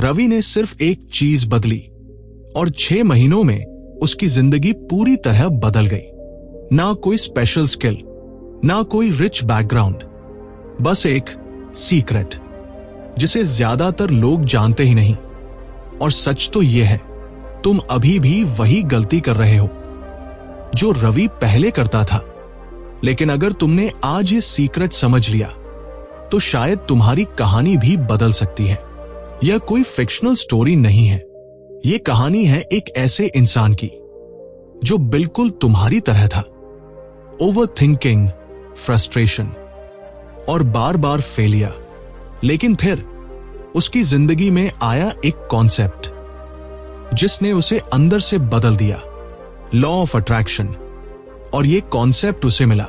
रवि ने सिर्फ एक चीज बदली और 6 महीनों में उसकी जिंदगी पूरी तरह बदल गई। ना कोई स्पेशल स्किल, ना कोई रिच बैकग्राउंड, बस एक सीक्रेट जिसे ज्यादातर लोग जानते ही नहीं। और सच तो यह है, तुम अभी भी वही गलती कर रहे हो जो रवि पहले करता था। लेकिन अगर तुमने आज ये सीक्रेट समझ लिया तो शायद तुम्हारी कहानी भी बदल सकती है। यह कोई फिक्शनल स्टोरी नहीं है, यह कहानी है एक ऐसे इंसान की जो बिल्कुल तुम्हारी तरह था। ओवर थिंकिंग, फ्रस्ट्रेशन और बार बार फेलियर। लेकिन फिर उसकी जिंदगी में आया एक कॉन्सेप्ट जिसने उसे अंदर से बदल दिया, लॉ ऑफ अट्रैक्शन। और ये कॉन्सेप्ट उसे मिला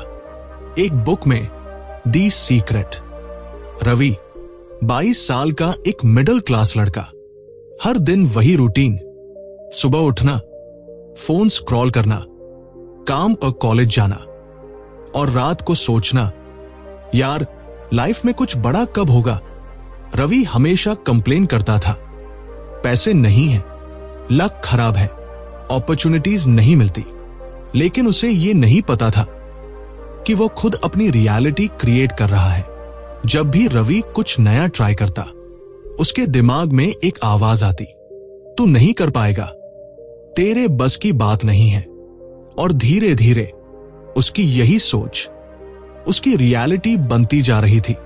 एक बुक में, दी सीक्रेट। रवि 22 साल का एक मिडिल क्लास लड़का, हर दिन वही रूटीन, सुबह उठना, फोन स्क्रॉल करना, काम और कॉलेज जाना और रात को सोचना, यार लाइफ में कुछ बड़ा कब होगा। रवि हमेशा कंप्लेन करता था, पैसे नहीं है, लक खराब है, अपॉर्चुनिटीज नहीं मिलती। लेकिन उसे यह नहीं पता था कि वो खुद अपनी रियलिटी क्रिएट कर रहा है। जब भी रवि कुछ नया ट्राई करता, उसके दिमाग में एक आवाज आती, तू नहीं कर पाएगा, तेरे बस की बात नहीं है। और धीरे धीरे उसकी यही सोच उसकी रियलिटी बनती जा रही थी।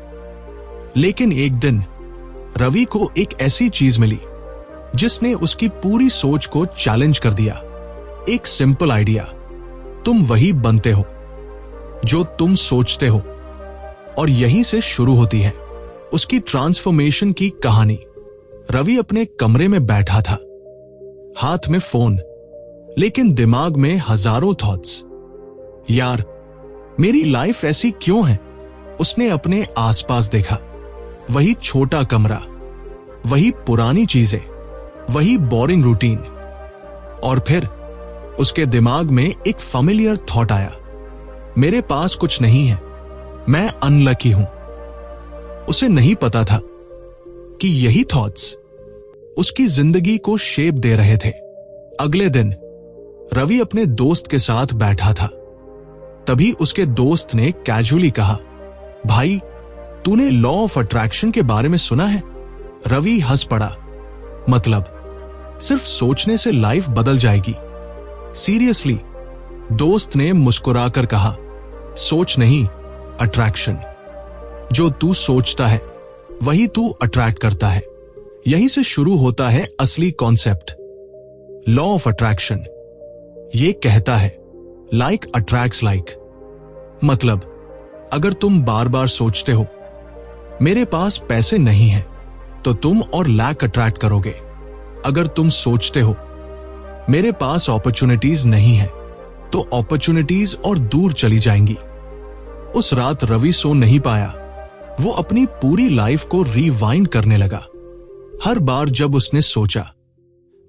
लेकिन एक दिन रवि को एक ऐसी चीज मिली जिसने उसकी पूरी सोच को चैलेंज कर दिया। एक सिंपल आइडिया, तुम वही बनते हो जो तुम सोचते हो। और यहीं से शुरू होती है उसकी ट्रांसफॉर्मेशन की कहानी। रवि अपने कमरे में बैठा था, हाथ में फोन, लेकिन दिमाग में हजारों थॉट्स। यार मेरी लाइफ ऐसी क्यों है? उसने अपने आसपास देखा, वही छोटा कमरा, वही पुरानी चीजें, वही बोरिंग रूटीन। और फिर उसके दिमाग में एक फैमिलियर थॉट आया, मेरे पास कुछ नहीं है, मैं अनलकी हूं। उसे नहीं पता था कि यही थॉट्स उसकी जिंदगी को शेप दे रहे थे। अगले दिन रवि अपने दोस्त के साथ बैठा था, तभी उसके दोस्त ने कैजुअली कहा, भाई तूने लॉ ऑफ अट्रैक्शन के बारे में सुना है? रवि हंस पड़ा, मतलब सिर्फ सोचने से लाइफ बदल जाएगी? सीरियसली? दोस्त ने मुस्कुराकर कहा, सोच नहीं, अट्रैक्शन। जो तू सोचता है वही तू अट्रैक्ट करता है। यहीं से शुरू होता है असली कॉन्सेप्ट, लॉ ऑफ अट्रैक्शन। ये कहता है लाइक अट्रैक्ट्स लाइक। मतलब अगर तुम बार बार सोचते हो मेरे पास पैसे नहीं हैं, तो तुम और लैक अट्रैक्ट करोगे। अगर तुम सोचते हो मेरे पास अपॉर्चुनिटीज नहीं है, तो अपॉर्चुनिटीज और दूर चली जाएंगी। उस रात रवि सो नहीं पाया। वो अपनी पूरी लाइफ को रिवाइंड करने लगा। हर बार जब उसने सोचा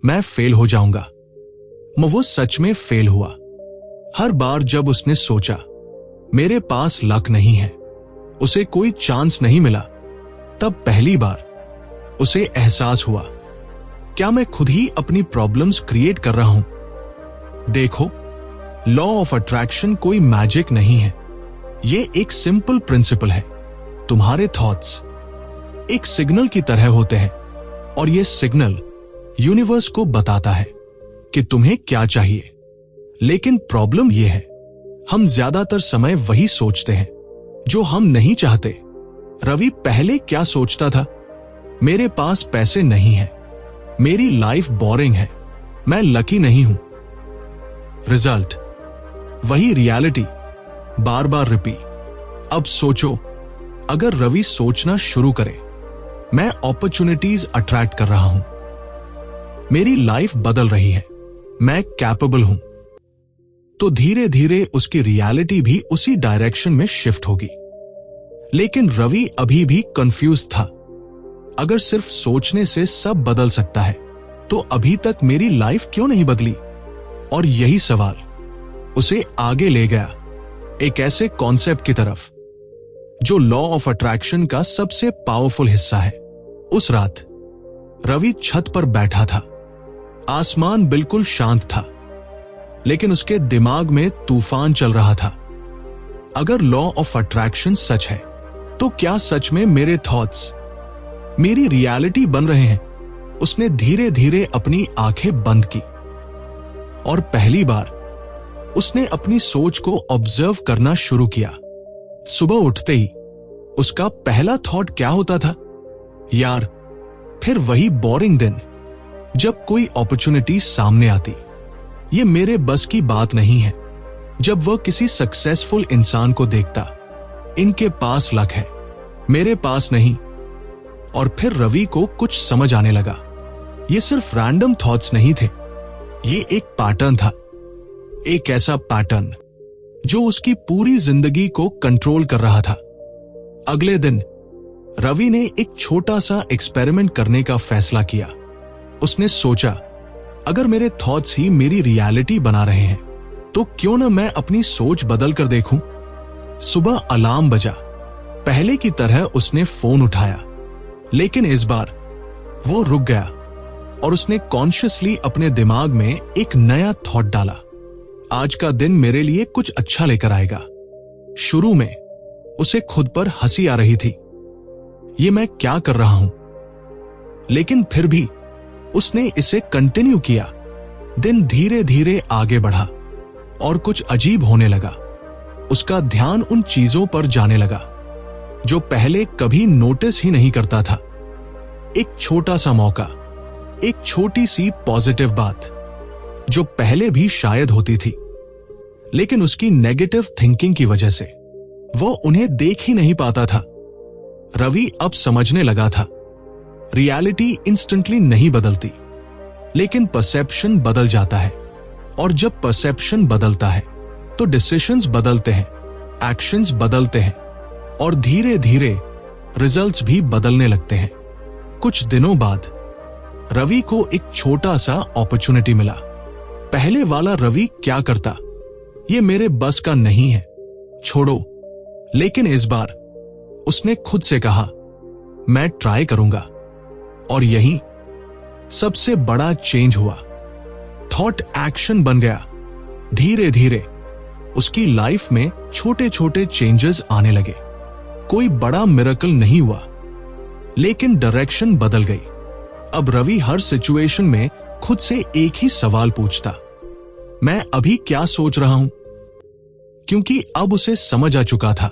मैं फेल हो जाऊंगा, वो सच में फेल हुआ। हर बार जब उसने सोचा मेरे पास लक नहीं है, उसे कोई चांस नहीं मिला, तब पहली बार उसे एहसास हुआ, क्या मैं खुद ही अपनी प्रॉब्लम्स क्रिएट कर रहा हूं? देखो, लॉ ऑफ अट्रैक्शन कोई मैजिक नहीं है, ये एक सिंपल प्रिंसिपल है। तुम्हारे थॉट्स एक सिग्नल की तरह होते हैं और ये सिग्नल यूनिवर्स को बताता है कि तुम्हें क्या चाहिए। लेकिन प्रॉब्लम यह है, हम ज्यादातर समय वही सोचते हैं जो हम नहीं चाहते। रवि पहले क्या सोचता था? मेरे पास पैसे नहीं है, मेरी लाइफ बोरिंग है, मैं लकी नहीं हूं। रिजल्ट वही रियलिटी, बार बार रिपीट। अब सोचो, अगर रवि सोचना शुरू करे मैं अपॉर्चुनिटीज अट्रैक्ट कर रहा हूं, मेरी लाइफ बदल रही है, मैं कैपेबल हूं, तो धीरे धीरे उसकी रियलिटी भी उसी डायरेक्शन में शिफ्ट होगी। लेकिन रवि अभी भी कंफ्यूज था। अगर सिर्फ सोचने से सब बदल सकता है, तो अभी तक मेरी लाइफ क्यों नहीं बदली? और यही सवाल उसे आगे ले गया एक ऐसे कॉन्सेप्ट की तरफ जो लॉ ऑफ अट्रैक्शन का सबसे पावरफुल हिस्सा है। उस रात रवि छत पर बैठा था। आसमान बिल्कुल शांत था, लेकिन उसके दिमाग में तूफान चल रहा था। अगर लॉ ऑफ अट्रैक्शन सच है, तो क्या सच में मेरे थॉट्स मेरी रियलिटी बन रहे हैं? उसने धीरे धीरे अपनी आंखें बंद की और पहली बार उसने अपनी सोच को ऑब्जर्व करना शुरू किया। सुबह उठते ही उसका पहला थॉट क्या होता था? यार, फिर वही बोरिंग दिन जब कोई अपॉर्चुनिटी सामने आती। ये मेरे बस की बात नहीं है। जब वह किसी सक्सेसफुल इंसान को देखता, इनके पास लक है, मेरे पास नहीं। और फिर रवि को कुछ समझ आने लगा। ये सिर्फ रैंडम थॉट्स नहीं थे, ये एक पैटर्न था। एक ऐसा पैटर्न जो उसकी पूरी जिंदगी को कंट्रोल कर रहा था। अगले दिन रवि ने एक छोटा सा एक्सपेरिमेंट करने का फैसला किया। उसने सोचा, अगर मेरे थॉट्स ही मेरी रियलिटी बना रहे हैं, तो क्यों ना मैं अपनी सोच बदल कर देखूं। सुबह अलार्म बजा। पहले की तरह उसने फोन उठाया, लेकिन इस बार वो रुक गया और उसने कॉन्शियसली अपने दिमाग में एक नया थॉट डाला। आज का दिन मेरे लिए कुछ अच्छा लेकर आएगा। शुरू में उसे खुद पर हंसी आ रही थी, ये मैं क्या कर रहा हूं, लेकिन फिर भी उसने इसे कंटिन्यू किया। दिन धीरे धीरे आगे बढ़ा और कुछ अजीब होने लगा। उसका ध्यान उन चीजों पर जाने लगा जो पहले कभी नोटिस ही नहीं करता था। एक छोटा सा मौका, एक छोटी सी पॉजिटिव बात जो पहले भी शायद होती थी, लेकिन उसकी नेगेटिव थिंकिंग की वजह से वो उन्हें देख ही नहीं पाता था। रवि अब समझने लगा था, रियलिटी इंस्टेंटली नहीं बदलती, लेकिन परसेप्शन बदल जाता है। और जब परसेप्शन बदलता है तो डिसीजंस बदलते हैं, एक्शंस बदलते हैं और धीरे धीरे रिजल्ट्स भी बदलने लगते हैं। कुछ दिनों बाद रवि को एक छोटा सा अपॉर्चुनिटी मिला। पहले वाला रवि क्या करता, ये मेरे बस का नहीं है, छोड़ो। लेकिन इस बार उसने खुद से कहा, मैं ट्राई करूंगा। और यही सबसे बड़ा चेंज हुआ। थॉट एक्शन बन गया। धीरे धीरे उसकी लाइफ में छोटे छोटे चेंजेस आने लगे। कोई बड़ा मिरेकल नहीं हुआ, लेकिन डायरेक्शन बदल गई। अब रवि हर सिचुएशन में खुद से एक ही सवाल पूछता, मैं अभी क्या सोच रहा हूं? क्योंकि अब उसे समझ आ चुका था,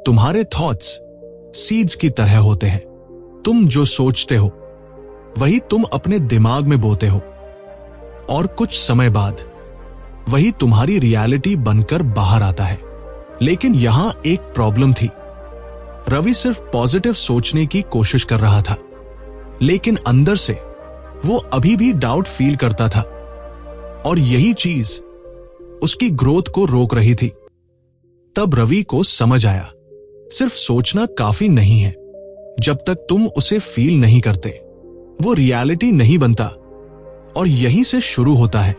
तुम्हारे थॉट्स सीड्स की तरह होते हैं। तुम जो सोचते हो वही तुम अपने दिमाग में बोते हो, और कुछ समय बाद वही तुम्हारी रियलिटी बनकर बाहर आता है। लेकिन यहां एक प्रॉब्लम थी। रवि सिर्फ पॉजिटिव सोचने की कोशिश कर रहा था, लेकिन अंदर से वो अभी भी डाउट फील करता था, और यही चीज उसकी ग्रोथ को रोक रही थी। तब रवि को समझ आया, सिर्फ सोचना काफी नहीं है। जब तक तुम उसे फील नहीं करते, वो रियलिटी नहीं बनता। और यहीं से शुरू होता है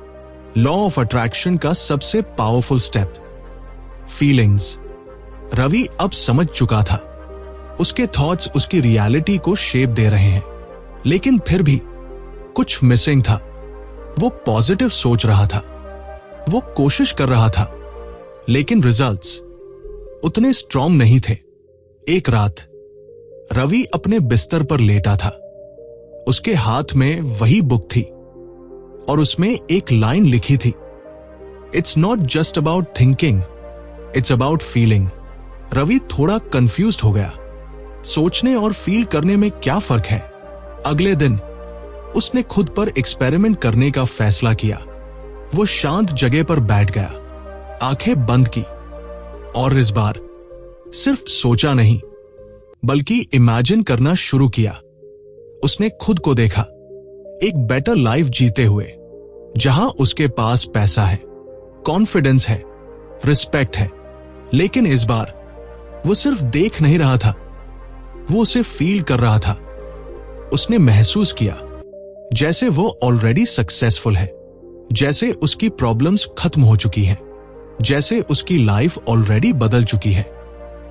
लॉ ऑफ अट्रैक्शन का सबसे पावरफुल स्टेप, फीलिंग्स। रवि अब समझ चुका था, उसके थॉट्स उसकी रियलिटी को शेप दे रहे हैं, लेकिन फिर भी कुछ मिसिंग था। वो पॉजिटिव सोच रहा था, वो कोशिश कर रहा था, लेकिन रिजल्ट्स उतने स्ट्रॉन्ग नहीं थे। एक रात रवि अपने बिस्तर पर लेटा था। उसके हाथ में वही बुक थी और उसमें एक लाइन लिखी थी, it's not just about thinking, it's about feeling. Ravi थोड़ा कंफ्यूज्ड हो गया, सोचने और फील करने में क्या फर्क है। अगले दिन उसने खुद पर एक्सपेरिमेंट करने का फैसला किया। वो शांत जगह पर बैठ गया, आंखें बंद की, और इस बार सिर्फ सोचा नहीं, बल्कि इमेजिन करना शुरू किया। उसने खुद को देखा एक बेटर लाइफ जीते हुए, जहां उसके पास पैसा है, कॉन्फिडेंस है, रिस्पेक्ट है। लेकिन इस बार वो सिर्फ देख नहीं रहा था, वो उसे फील कर रहा था। उसने महसूस किया जैसे वो ऑलरेडी सक्सेसफुल है, जैसे उसकी प्रॉब्लम्स खत्म हो चुकी हैं, जैसे उसकी लाइफ ऑलरेडी बदल चुकी है।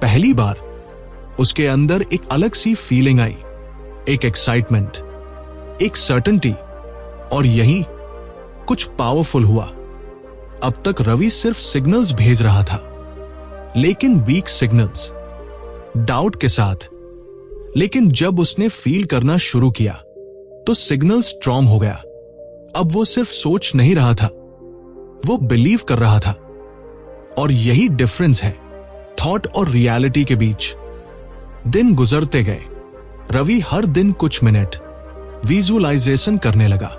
पहली बार उसके अंदर एक अलग सी फीलिंग आई, एक एक्साइटमेंट, एक सर्टेनिटी, और यही कुछ पावरफुल हुआ। अब तक रवि सिर्फ सिग्नल्स भेज रहा था, लेकिन वीक सिग्नल्स, डाउट के साथ। लेकिन जब उसने फील करना शुरू किया तो सिग्नल स्ट्रॉन्ग हो गया। अब वो सिर्फ सोच नहीं रहा था, वो बिलीव कर रहा था। और यही डिफरेंस है थॉट और रियलिटी के बीच। दिन गुजरते गए। रवि हर दिन कुछ मिनट विजुअलाइजेशन करने लगा।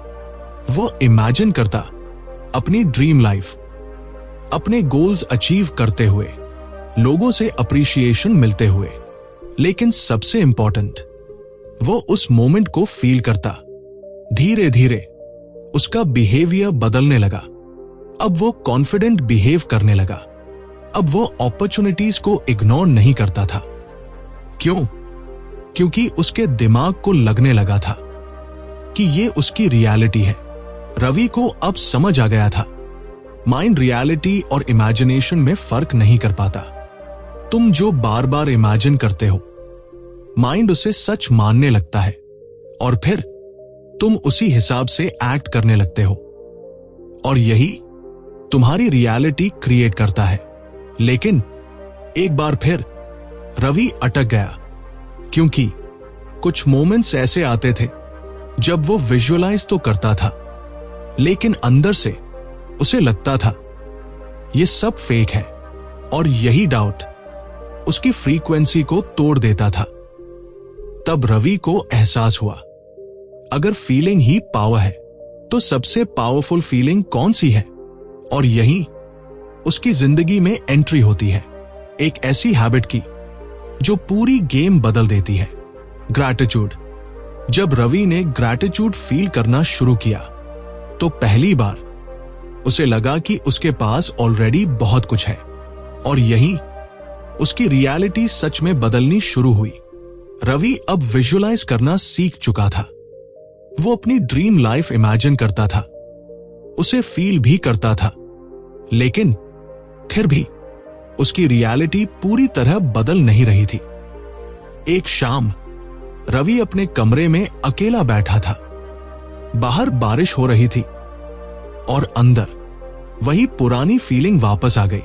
वो इमेजिन करता अपनी ड्रीम लाइफ, अपने गोल्स अचीव करते हुए, लोगों से अप्रिशिएशन मिलते हुए। लेकिन सबसे इंपॉर्टेंट, वो उस मोमेंट को फील करता। धीरे धीरे उसका बिहेवियर बदलने लगा। अब वो कॉन्फिडेंट बिहेव करने लगा। अब वो अपॉर्चुनिटीज को इग्नोर नहीं करता था। क्यों? क्योंकि उसके दिमाग को लगने लगा था कि ये उसकी रियलिटी है। रवि को अब समझ आ गया था, माइंड रियलिटी और इमेजिनेशन में फर्क नहीं कर पाता। तुम जो बार बार इमेजिन करते हो, माइंड उसे सच मानने लगता है और फिर तुम उसी हिसाब से एक्ट करने लगते हो, और यही तुम्हारी रियलिटी क्रिएट करता है। लेकिन एक बार फिर रवि अटक गया, क्योंकि कुछ मोमेंट्स ऐसे आते थे जब वो विजुअलाइज तो करता था, लेकिन अंदर से उसे लगता था ये सब फेक है, और यही डाउट उसकी फ्रीक्वेंसी को तोड़ देता था। तब रवि को एहसास हुआ, अगर फीलिंग ही पावर है तो सबसे पावरफुल फीलिंग कौन सी है? और यही उसकी जिंदगी में एंट्री होती है, एक ऐसी हैबिट की जो पूरी गेम बदल देती है, ग्रैटिट्यूड। जब रवि ने ग्रैटिट्यूड फील करना शुरू किया तो पहली बार उसे लगा कि उसके पास ऑलरेडी बहुत कुछ है, और यही उसकी रियलिटी सच में बदलनी शुरू हुई। रवि अब विजुअलाइज करना सीख चुका था। वो अपनी ड्रीम लाइफ इमेजिन करता था, उसे फील भी करता था, लेकिन फिर भी उसकी रियलिटी पूरी तरह बदल नहीं रही थी। एक शाम रवि अपने कमरे में अकेला बैठा था। बाहर बारिश हो रही थी और अंदर वही पुरानी फीलिंग वापस आ गई।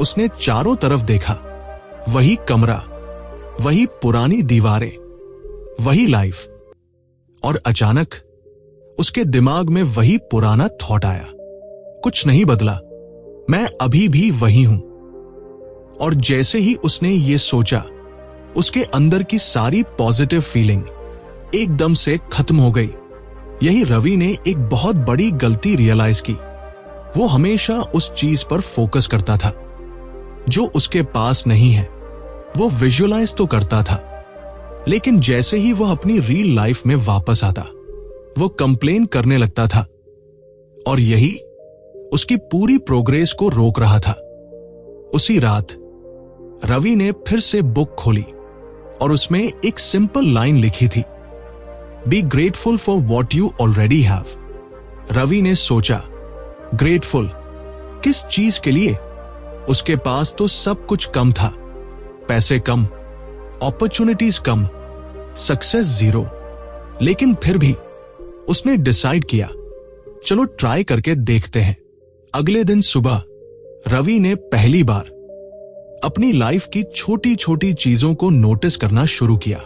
उसने चारों तरफ देखा, वही कमरा, वही पुरानी दीवारें, वही लाइफ, और अचानक उसके दिमाग में वही पुराना थॉट आया, कुछ नहीं बदला, मैं अभी भी वही हूं। और जैसे ही उसने ये सोचा, उसके अंदर की सारी पॉजिटिव फीलिंग एकदम से खत्म हो गई। यही रवि ने एक बहुत बड़ी गलती रियलाइज की। वो हमेशा उस चीज पर फोकस करता था जो उसके पास नहीं है। वो विजुअलाइज तो करता था, लेकिन जैसे ही वह अपनी रियल लाइफ में वापस आता, वो कंप्लेन करने लगता था, और यही उसकी पूरी प्रोग्रेस को रोक रहा था। उसी रात रवि ने फिर से बुक खोली और उसमें एक सिंपल लाइन लिखी थी, be grateful for what you already have. Ravi ने सोचा, ग्रेटफुल किस चीज के लिए? उसके पास तो सब कुछ कम था, पैसे कम, अपॉर्चुनिटीज कम, सक्सेस जीरो। लेकिन फिर भी उसने डिसाइड किया, चलो ट्राई करके देखते हैं। अगले दिन सुबह रवि ने पहली बार अपनी लाइफ की छोटी छोटी चीजों को नोटिस करना शुरू किया।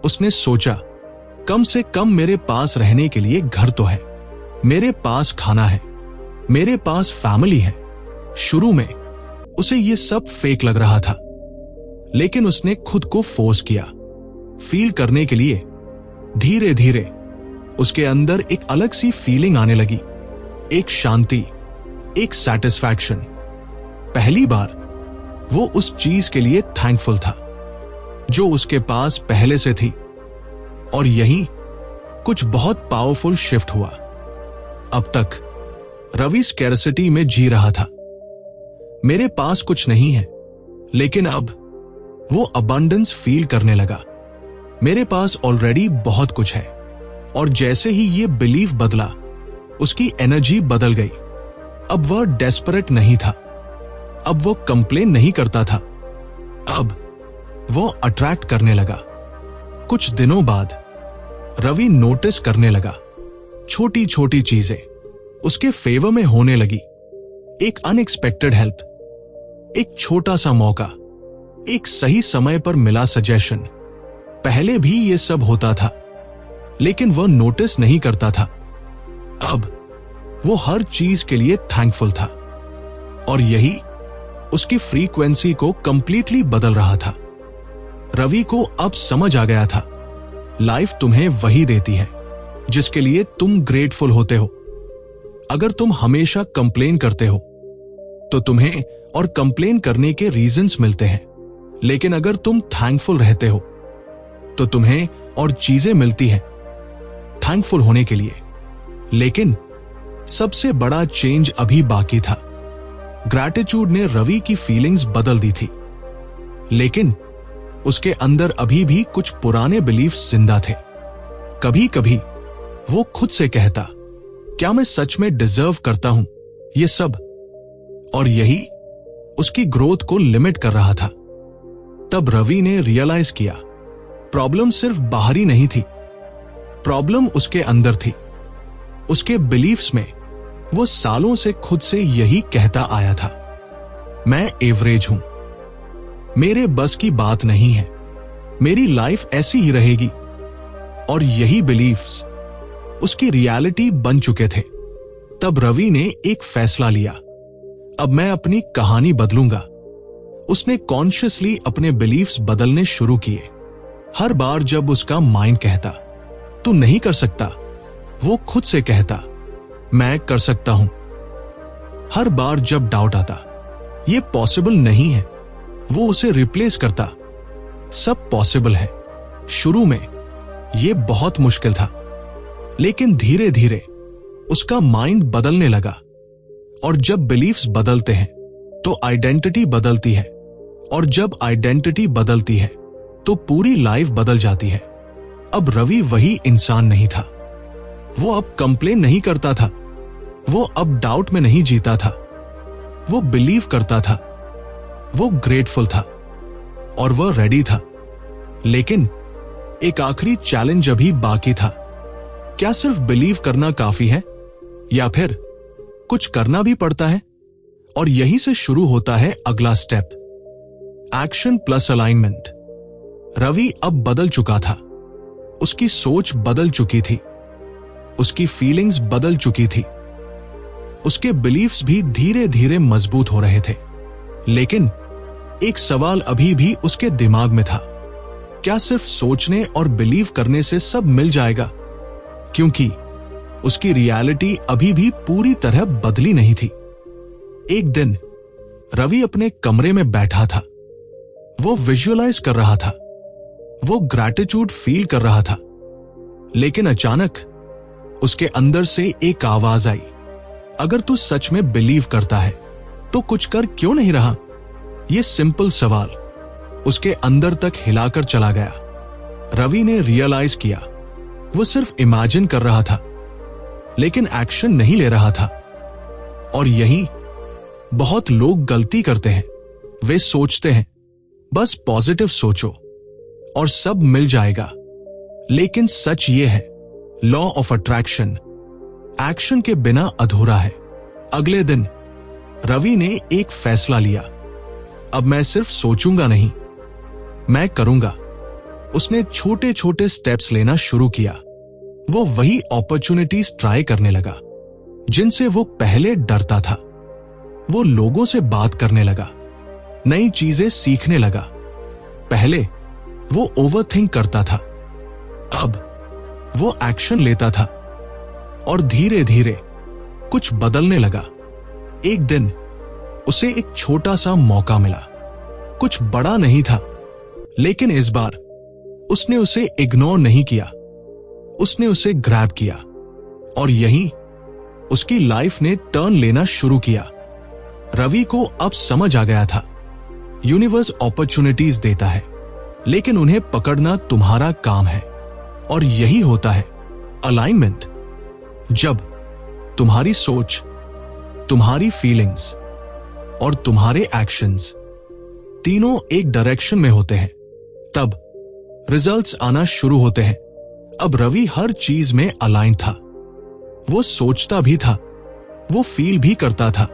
उसने सोचा, कम से कम मेरे पास रहने के लिए घर तो है, मेरे पास खाना है, मेरे पास फैमिली है। शुरू में उसे ये सब फेक लग रहा था, लेकिन उसने खुद को फोर्स किया फील करने के लिए। धीरे धीरे उसके अंदर एक अलग सी फीलिंग आने लगी, एक शांति, एक सैटिस्फैक्शन। पहली बार वो उस चीज के लिए थैंकफुल था जो उसके पास पहले से थी, और यही कुछ बहुत पावरफुल शिफ्ट हुआ। अब तक रवि स्कैर्सिटी में जी रहा था, मेरे पास कुछ नहीं है, लेकिन अब वो अबंडेंस फील करने लगा, मेरे पास ऑलरेडी बहुत कुछ है। और जैसे ही ये बिलीफ बदला, उसकी एनर्जी बदल गई। अब वह डेस्परेट नहीं था, अब वो कंप्लेन नहीं करता था, अब वो अट्रैक्ट करने लगा। कुछ दिनों बाद रवि नोटिस करने लगा छोटी छोटी चीजें उसके फेवर में होने लगी। एक अनएक्सपेक्टेड हेल्प, एक छोटा सा मौका, एक सही समय पर मिला सजेशन। पहले भी ये सब होता था, लेकिन वह नोटिस नहीं करता था। अब वो हर चीज के लिए थैंकफुल था, और यही उसकी फ्रीक्वेंसी को कंप्लीटली बदल रहा था। रवि को अब समझ आ गया था, लाइफ तुम्हें वही देती है जिसके लिए तुम ग्रेटफुल होते हो। अगर तुम हमेशा कंप्लेन करते हो तो तुम्हें और कंप्लेन करने के रीजंस मिलते हैं, लेकिन अगर तुम थैंकफुल रहते हो तो तुम्हें और चीजें मिलती हैं थैंकफुल होने के लिए। लेकिन सबसे बड़ा चेंज अभी बाकी था। ग्रैटिट्यूड ने रवि की फीलिंग्स बदल दी थी, लेकिन उसके अंदर अभी भी कुछ पुराने बिलीफ्स जिंदा थे। कभी कभी वो खुद से कहता, क्या मैं सच में डिजर्व करता हूं ये सब? और यही उसकी ग्रोथ को लिमिट कर रहा था। तब रवि ने रियलाइज किया, प्रॉब्लम सिर्फ बाहरी नहीं थी, प्रॉब्लम उसके अंदर थी। उसके बिलीफ्स में वो सालों से खुद से यही कहता आया था, मैं एवरेज हूं, मेरे बस की बात नहीं है, मेरी लाइफ ऐसी ही रहेगी। और यही बिलीफ्स उसकी रियलिटी बन चुके थे। तब रवि ने एक फैसला लिया, अब मैं अपनी कहानी बदलूंगा। उसने कॉन्शियसली अपने बिलीफ्स बदलने शुरू किए। हर बार जब उसका माइंड कहता, तू नहीं कर सकता, वो खुद से कहता, मैं कर सकता हूं। हर बार जब डाउट आता, ये पॉसिबल नहीं है, वो उसे रिप्लेस करता, सब पॉसिबल है। शुरू में ये बहुत मुश्किल था, लेकिन धीरे धीरे उसका माइंड बदलने लगा। और जब बिलीफ्स बदलते हैं तो आइडेंटिटी बदलती है, और जब आइडेंटिटी बदलती है तो पूरी लाइफ बदल जाती है। अब रवि वही इंसान नहीं था। वो अब कंप्लेन नहीं करता था, वो अब डाउट में नहीं जीता था, वो बिलीव करता था, वो ग्रेटफुल था, और वह रेडी था। लेकिन एक आखिरी चैलेंज अभी बाकी था। क्या सिर्फ बिलीव करना काफी है, या फिर कुछ करना भी पड़ता है? और यहीं से शुरू होता है अगला step, action plus alignment. Ravi अब बदल चुका था, उसकी सोच बदल चुकी थी, उसकी फीलिंग्स बदल चुकी थी, उसके बिलीफ्स भी धीरे धीरे मजबूत हो रहे थे। लेकिन एक सवाल अभी भी उसके दिमाग में था, क्या सिर्फ सोचने और बिलीव करने से सब मिल जाएगा? क्योंकि उसकी रियलिटी अभी भी पूरी तरह बदली नहीं थी। एक दिन रवि अपने कमरे में बैठा था, वो विजुअलाइज कर रहा था, वो ग्रैटिट्यूड फील कर रहा था। लेकिन अचानक उसके अंदर से एक आवाज आई, अगर तू सच में बिलीव करता है तो कुछ कर क्यों नहीं रहा? यह सिंपल सवाल उसके अंदर तक हिलाकर चला गया। रवि ने रियलाइज किया, वो सिर्फ इमेजिन कर रहा था, लेकिन एक्शन नहीं ले रहा था। और यही बहुत लोग गलती करते हैं। वे सोचते हैं, बस पॉजिटिव सोचो और सब मिल जाएगा। लेकिन सच ये है, लॉ ऑफ अट्रैक्शन एक्शन के बिना अधूरा है। अगले दिन रवि ने एक फैसला लिया, अब मैं सिर्फ सोचूंगा नहीं, मैं करूंगा। उसने छोटे छोटे स्टेप्स लेना शुरू किया। वो वही अपॉर्चुनिटीज ट्राई करने लगा जिनसे वो पहले डरता था। वो लोगों से बात करने लगा, नई चीजें सीखने लगा। पहले वो ओवरथिंक करता था, अब वो एक्शन लेता था, और धीरे धीरे कुछ बदलने लगा। एक दिन उसे एक छोटा सा मौका मिला। कुछ बड़ा नहीं था, लेकिन इस बार उसने उसे इग्नोर नहीं किया, उसने उसे ग्रैब किया। और यहीं उसकी लाइफ ने टर्न लेना शुरू किया। रवि को अब समझ आ गया था, यूनिवर्स अपॉर्चुनिटीज देता है, लेकिन उन्हें पकड़ना तुम्हारा काम है। और यही होता है अलाइनमेंट, जब तुम्हारी सोच, तुम्हारी फीलिंग्स और तुम्हारे एक्शंस तीनों एक डायरेक्शन में होते हैं, तब रिजल्ट्स आना शुरू होते हैं। अब रवि हर चीज में अलाइन था। वो सोचता भी था, वो फील भी करता था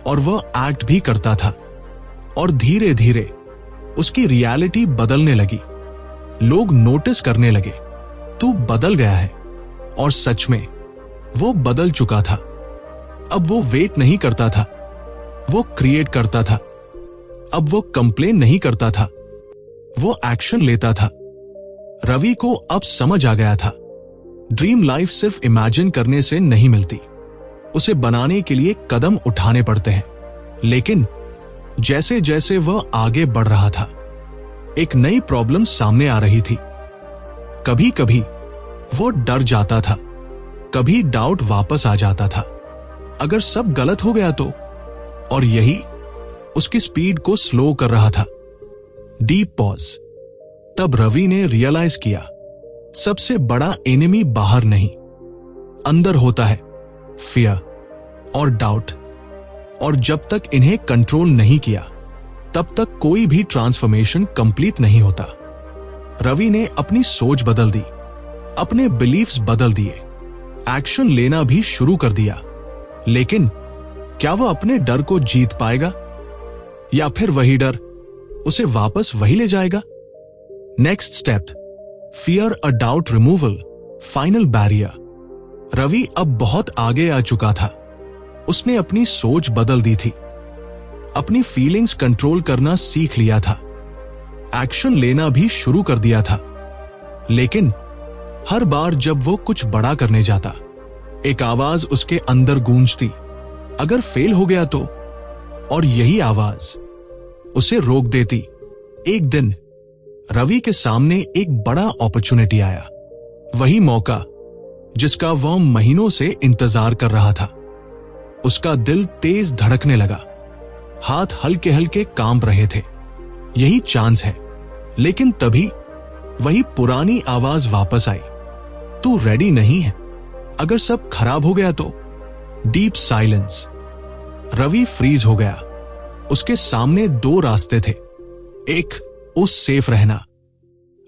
और वह एक्ट भी करता था। और धीरे धीरे उसकी रियलिटी बदलने लगी। लोग नोटिस करने लगे, तू बदल गया है। और सच में वो बदल चुका था। अब वो वेट नहीं करता था, वो क्रिएट करता था। अब वो कंप्लेन नहीं करता था, वो एक्शन लेता था। रवि को अब समझ आ गया था, ड्रीम लाइफ सिर्फ इमेजिन करने से नहीं मिलती, उसे बनाने के लिए कदम उठाने पड़ते हैं। लेकिन जैसे जैसे वह आगे बढ़ रहा था, एक नई प्रॉब्लम सामने आ रही थी। कभी कभी वो डर जाता था, कभी डाउट वापस आ जाता था, अगर सब गलत हो गया तो। और यही उसकी स्पीड को स्लो कर रहा था। Deep pause. तब रवि ने रियलाइज किया, सबसे बड़ा एनिमी बाहर नहीं, अंदर होता है फियर और डाउट। और जब तक इन्हें कंट्रोल नहीं किया, तब तक कोई भी ट्रांसफॉर्मेशन कंप्लीट नहीं होता। रवि ने अपनी सोच बदल दी, अपने बिलीफ्स बदल दिए, एक्शन लेना भी शुरू कर दिया। लेकिन क्या वह अपने डर को जीत पाएगा, या फिर वही डर उसे वापस वही ले जाएगा? Next step, fear a doubt removal, final barrier. Ravi अब बहुत आगे आ चुका था। उसने अपनी सोच बदल दी थी, अपनी फीलिंग्स कंट्रोल करना सीख लिया था, एक्शन लेना भी शुरू कर दिया था। लेकिन हर बार जब वो कुछ बड़ा करने जाता, एक आवाज उसके अंदर गूंजती, अगर फेल हो गया तो। और यही आवाज उसे रोक देती। एक दिन रवि के सामने एक बड़ा अपॉर्चुनिटी आया, वही मौका जिसका वह महीनों से इंतजार कर रहा था। उसका दिल तेज धड़कने लगा, हाथ हल्के हल्के कांप रहे थे। यही चांस है। लेकिन तभी वही पुरानी आवाज वापस आई, तू रेडी नहीं है, अगर सब खराब हो गया तो। Deep silence. रवि फ्रीज हो गया। उसके सामने दो रास्ते थे, एक उस सेफ रहना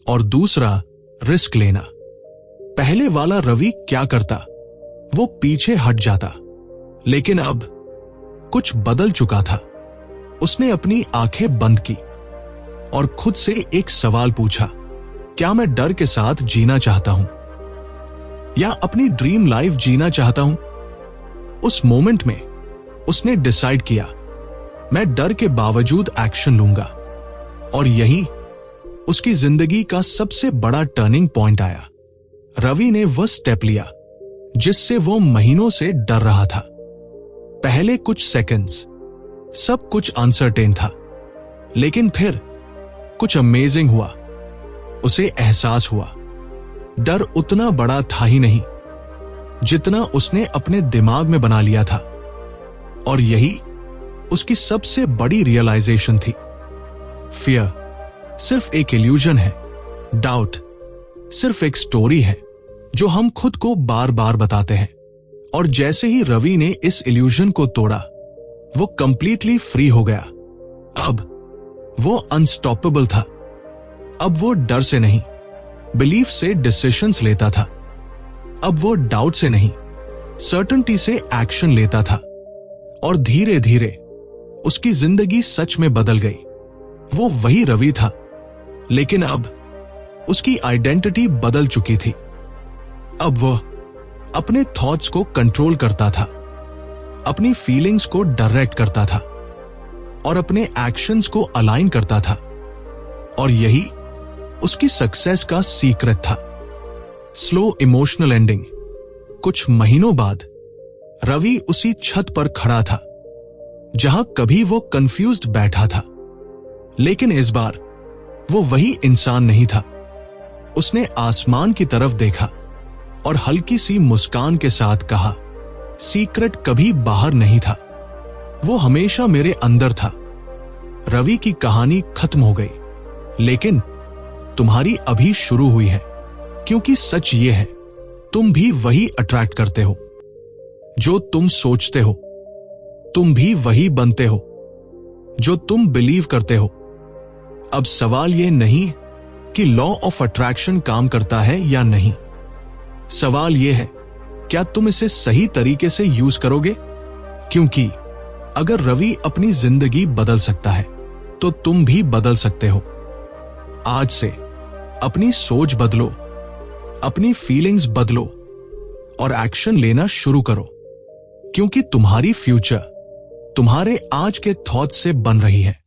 और दूसरा रिस्क लेना। पहले वाला रवि क्या करता, वो पीछे हट जाता। लेकिन अब कुछ बदल चुका था। उसने अपनी आंखें बंद की और खुद से एक सवाल पूछा, क्या मैं डर के साथ जीना चाहता हूं या अपनी ड्रीम लाइफ जीना चाहता हूं? उस मोमेंट में उसने डिसाइड किया, मैं डर के बावजूद एक्शन लूंगा। और यही उसकी जिंदगी का सबसे बड़ा टर्निंग पॉइंट आया। रवि ने वह स्टेप लिया जिससे वो महीनों से डर रहा था। पहले कुछ सेकंड्स सब कुछ अनसर्टेन था, लेकिन फिर कुछ अमेजिंग हुआ। उसे एहसास हुआ, डर उतना बड़ा था ही नहीं जितना उसने अपने दिमाग में बना लिया था। और यही उसकी सबसे बड़ी रियलाइजेशन थी, फियर सिर्फ एक इल्यूजन है, डाउट सिर्फ एक स्टोरी है जो हम खुद को बार बार बताते हैं। और जैसे ही रवि ने इस इल्यूजन को तोड़ा, वो कंप्लीटली फ्री हो गया। अब वो अनस्टॉपेबल था। अब वो डर से नहीं, बिलीफ से डिसीजंस लेता था। अब वो डाउट से नहीं, सर्टेनिटी से एक्शन लेता था। और धीरे धीरे उसकी जिंदगी सच में बदल गई। वो वही रवि था, लेकिन अब उसकी आइडेंटिटी बदल चुकी थी। अब वह अपने थॉट्स को कंट्रोल करता था, अपनी फीलिंग्स को डायरेक्ट करता था और अपने एक्शंस को अलाइन करता था। और यही उसकी सक्सेस का सीक्रेट था। Slow emotional ending. कुछ महीनों बाद रवि उसी छत पर खड़ा था जहां कभी वो कंफ्यूज्ड बैठा था। लेकिन इस बार वो वही इंसान नहीं था। उसने आसमान की तरफ देखा और हल्की सी मुस्कान के साथ कहा, सीक्रेट कभी बाहर नहीं था, वो हमेशा मेरे अंदर था। रवि की कहानी खत्म हो गई, लेकिन तुम्हारी अभी शुरू हुई है। क्योंकि सच ये है, तुम भी वही अट्रैक्ट करते हो जो तुम सोचते हो। तुम भी वही बनते हो जो तुम बिलीव करते हो। अब सवाल ये नहीं कि लॉ ऑफ अट्रैक्शन काम करता है या नहीं। सवाल यह है, क्या तुम इसे सही तरीके से यूज करोगे? क्योंकि अगर रवि अपनी जिंदगी बदल सकता है तो तुम भी बदल सकते हो। आज से अपनी सोच बदलो, अपनी फीलिंग्स बदलो और एक्शन लेना शुरू करो, क्योंकि तुम्हारी फ्यूचर तुम्हारे आज के थॉट से बन रही है।